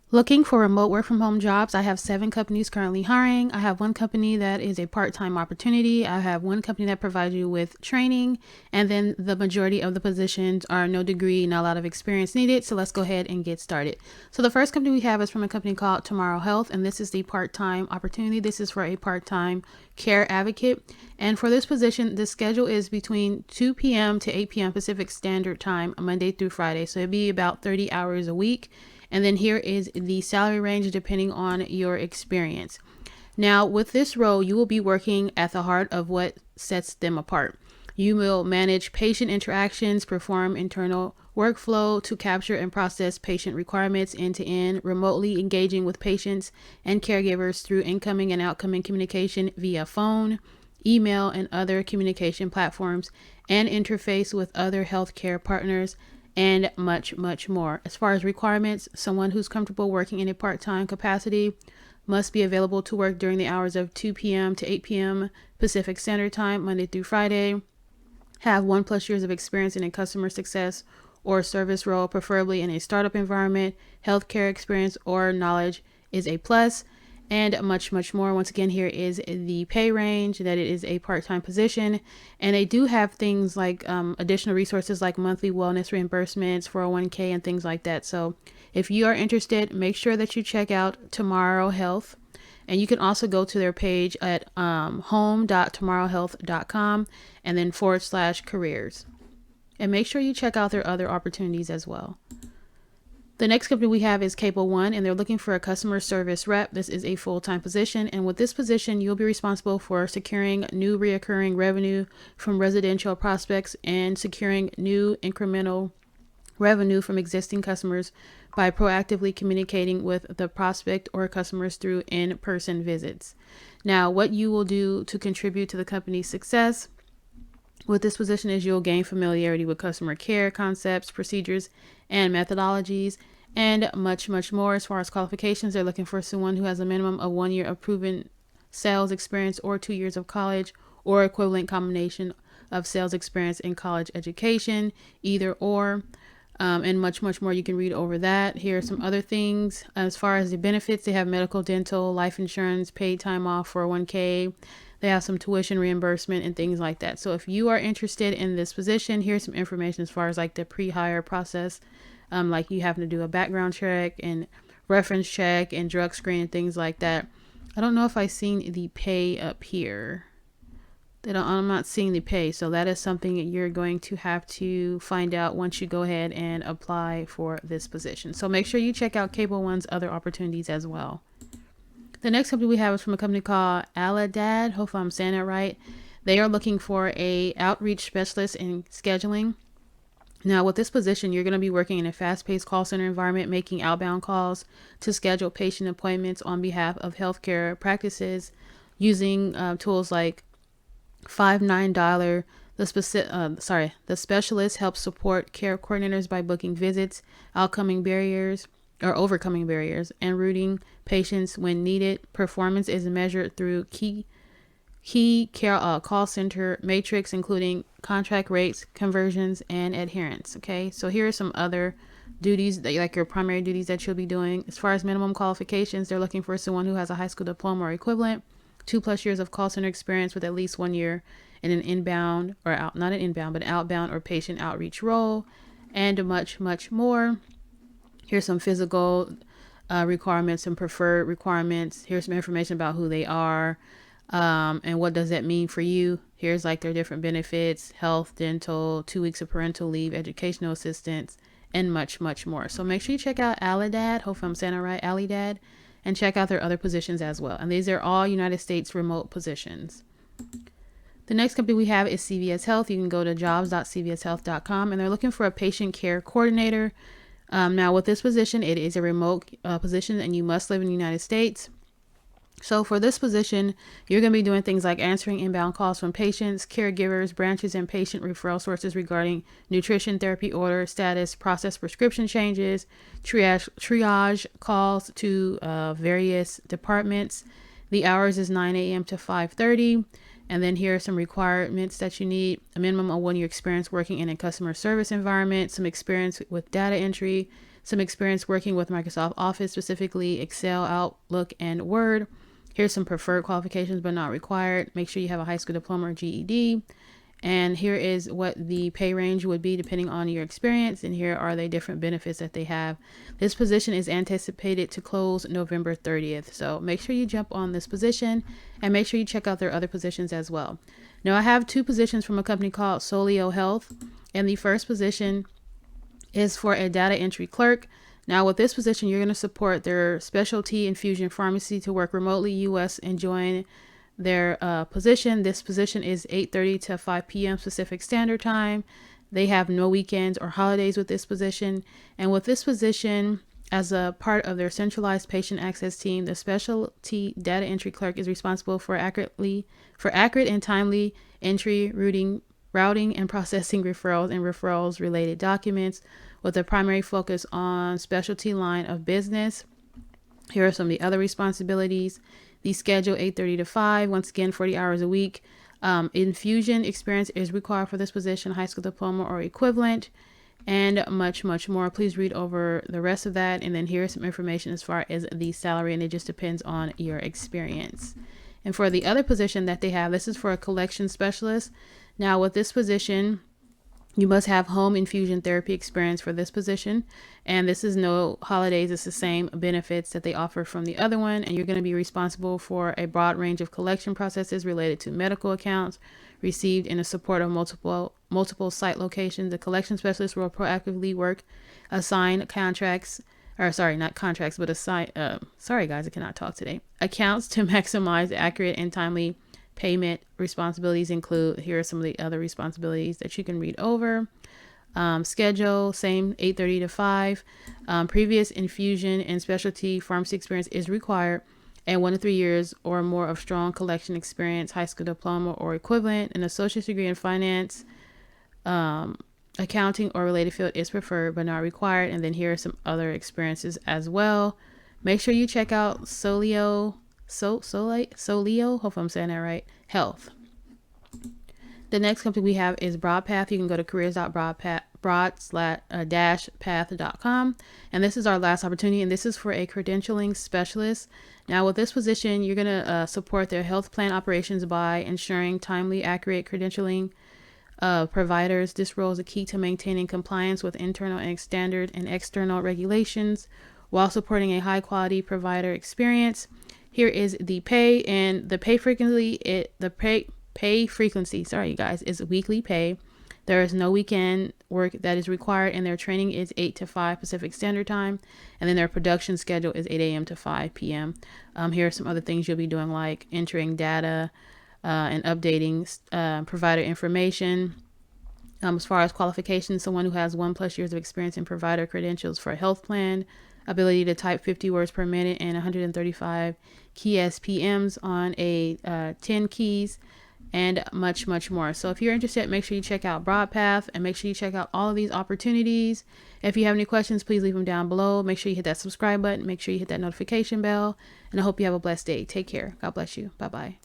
Looking for remote work from home jobs. I have 7 companies currently hiring. I have one company that is a part-time opportunity. I have one company that provides you with training, and then the majority of the positions are no degree, not a lot of experience needed. So let's go ahead and get started. So the first company we have is from a company called Tomorrow Health, and this is the part-time opportunity. This is for a part-time care advocate. And for this position, the schedule is between 2 p.m. to 8 p.m. Pacific Standard Time, Monday through Friday. So it'd be about 30 hours a week. And then here is the salary range depending on your experience. Now, with this role, you will be working at the heart of what sets them apart. You will manage patient interactions, perform internal workflow to capture and process patient requirements end to end, remotely engaging with patients and caregivers through incoming and outgoing communication via phone, email, and other communication platforms, and interface with other healthcare partners, and much, much more. As far as requirements, someone who's comfortable working in a part-time capacity must be available to work during the hours of 2 p.m. to 8 p.m. Pacific Standard Time, Monday through Friday, have 1+ years of experience in a customer success or service role, preferably in a startup environment. Healthcare experience or knowledge is a plus, and much, much more. Once again, here is the pay range, that it is a part-time position, and they do have things like additional resources like monthly wellness reimbursements, 401k, and things like that. So if you are interested, make sure that you check out Tomorrow Health, and you can also go to their page at home.tomorrowhealth.com and then /careers, and make sure you check out their other opportunities as well. The next company we have is Cable One, and they're looking for a customer service rep. This is a full-time position, and with this position, you'll be responsible for securing new reoccurring revenue from residential prospects and securing new incremental revenue from existing customers by proactively communicating with the prospect or customers through in-person visits. Now, what you will do to contribute to the company's success with this position is you'll gain familiarity with customer care concepts, procedures, and methodologies, and much, much more. As far as qualifications, they're looking for someone who has a minimum of 1 year of proven sales experience or 2 years of college or equivalent combination of sales experience in college education, either or. And much, much more. You can read over that. Here are some other things. As far as the benefits, they have medical, dental, life insurance, paid time off, 401k. They have some tuition reimbursement and things like that. So if you are interested in this position, here's some information as far as like the pre-hire process. Like you have to do a background check and reference check and drug screen and things like that. I don't know if I've seen the pay up here. I'm not seeing the pay. So that is something that you're going to have to find out once you go ahead and apply for this position. So make sure you check out Cable One's other opportunities as well. The next company we have is from a company called Aladad. Hopefully I'm saying that right. They are looking for a outreach specialist in scheduling. Now, with this position, you're going to be working in a fast-paced call center environment, making outbound calls to schedule patient appointments on behalf of healthcare practices using tools like $5-9. The specialist helps support care coordinators by booking visits, overcoming barriers, and routing patients when needed. Performance is measured through key care call center matrix, including contract rates, conversions, and adherence. Okay, so here are some other duties that, like your primary duties that you'll be doing. As far as minimum qualifications, they're looking for someone who has a high school diploma or equivalent, 2+ years of call center experience with at least 1 year in an inbound or outbound or patient outreach role, and much, much more. Here's some physical requirements and preferred requirements. Here's some information about who they are, and what does that mean for you. Here's like their different benefits: health, dental, 2 weeks of parental leave, educational assistance, and much, much more. So make sure you check out Aladad. Hopefully I'm saying it right, Aladad, and check out their other positions as well. And these are all United States remote positions. The next company we have is CVS Health. You can go to jobs.cvshealth.com, and they're looking for a patient care coordinator. Now, with this position, it is a remote position, and you must live in the United States. So for this position, you're going to be doing things like answering inbound calls from patients, caregivers, branches, and patient referral sources regarding nutrition, therapy order status, process prescription changes, triage calls to various departments. The hours is 9 a.m. to 5:30. And then here are some requirements that you need: a minimum of 1 year experience working in a customer service environment, some experience with data entry, some experience working with Microsoft Office, specifically Excel, Outlook, and Word. Here's some preferred qualifications but not required. Make sure you have a high school diploma or GED. And here is what the pay range would be depending on your experience. And here are the different benefits that they have. This position is anticipated to close November 30th. So make sure you jump on this position and make sure you check out their other positions as well. Now I have two positions from a company called Solio Health. And the first position is for a data entry clerk. Now with this position, you're going to support their specialty infusion pharmacy to work remotely US and join their position. This position is 8:30 to 5 p.m. Pacific Standard Time. They have no weekends or holidays with this position. And with this position, as a part of their centralized patient access team, the specialty data entry clerk is responsible for accurate and timely entry, routing and processing referrals and referrals related documents with a primary focus on specialty line of business. Here are some of the other responsibilities. The schedule 8:30 to 5, once again 40 hours a week. Infusion experience is required for this position, high school diploma or equivalent, and much more. Please read over the rest of that, and then here's some information as far as the salary, and it just depends on your experience. And for the other position that they have, this is for a collection specialist. Now with this position, you must have home infusion therapy experience for this position. And this is no holidays. It's the same benefits that they offer from the other one. And you're going to be responsible for a broad range of collection processes related to medical accounts received in the support of multiple site locations. The collection specialist will proactively assign contracts, or sorry, not contracts, but sorry guys, I cannot talk today. Accounts to maximize accurate and timely payment. Responsibilities include, here are some of the other responsibilities that you can read over. Schedule, same 8:30 to 5. Previous infusion and specialty pharmacy experience is required, and 1 to 3 years or more of strong collection experience, high school diploma or equivalent. An associate's degree in finance, accounting or related field is preferred but not required. And then here are some other experiences as well. Make sure you check out Solio, hope I'm saying that right, Health. The next company we have is BroadPath. You can go to careers.broad-path.com. And this is our last opportunity, and this is for a credentialing specialist. Now with this position, you're going to support their health plan operations by ensuring timely, accurate credentialing providers. This role is a key to maintaining compliance with internal and standard and external regulations while supporting a high quality provider experience. Here is the pay, and the pay frequency, sorry you guys, is weekly pay. There is no weekend work that is required, and their training is 8 to 5 Pacific Standard Time. And then their production schedule is 8 a.m. to 5 p.m. Here are some other things you'll be doing, like entering data and updating provider information. As far as qualifications, someone who has 1+ years of experience in provider credentials for a health plan, ability to type 50 words per minute and 135 key SPMs on a 10 keys, and much more. So if you're interested, make sure you check out BroadPath and make sure you check out all of these opportunities. If you have any questions, please leave them down below. Make sure you hit that subscribe button. Make sure you hit that notification bell. And I hope you have a blessed day. Take care. God bless you. Bye-bye.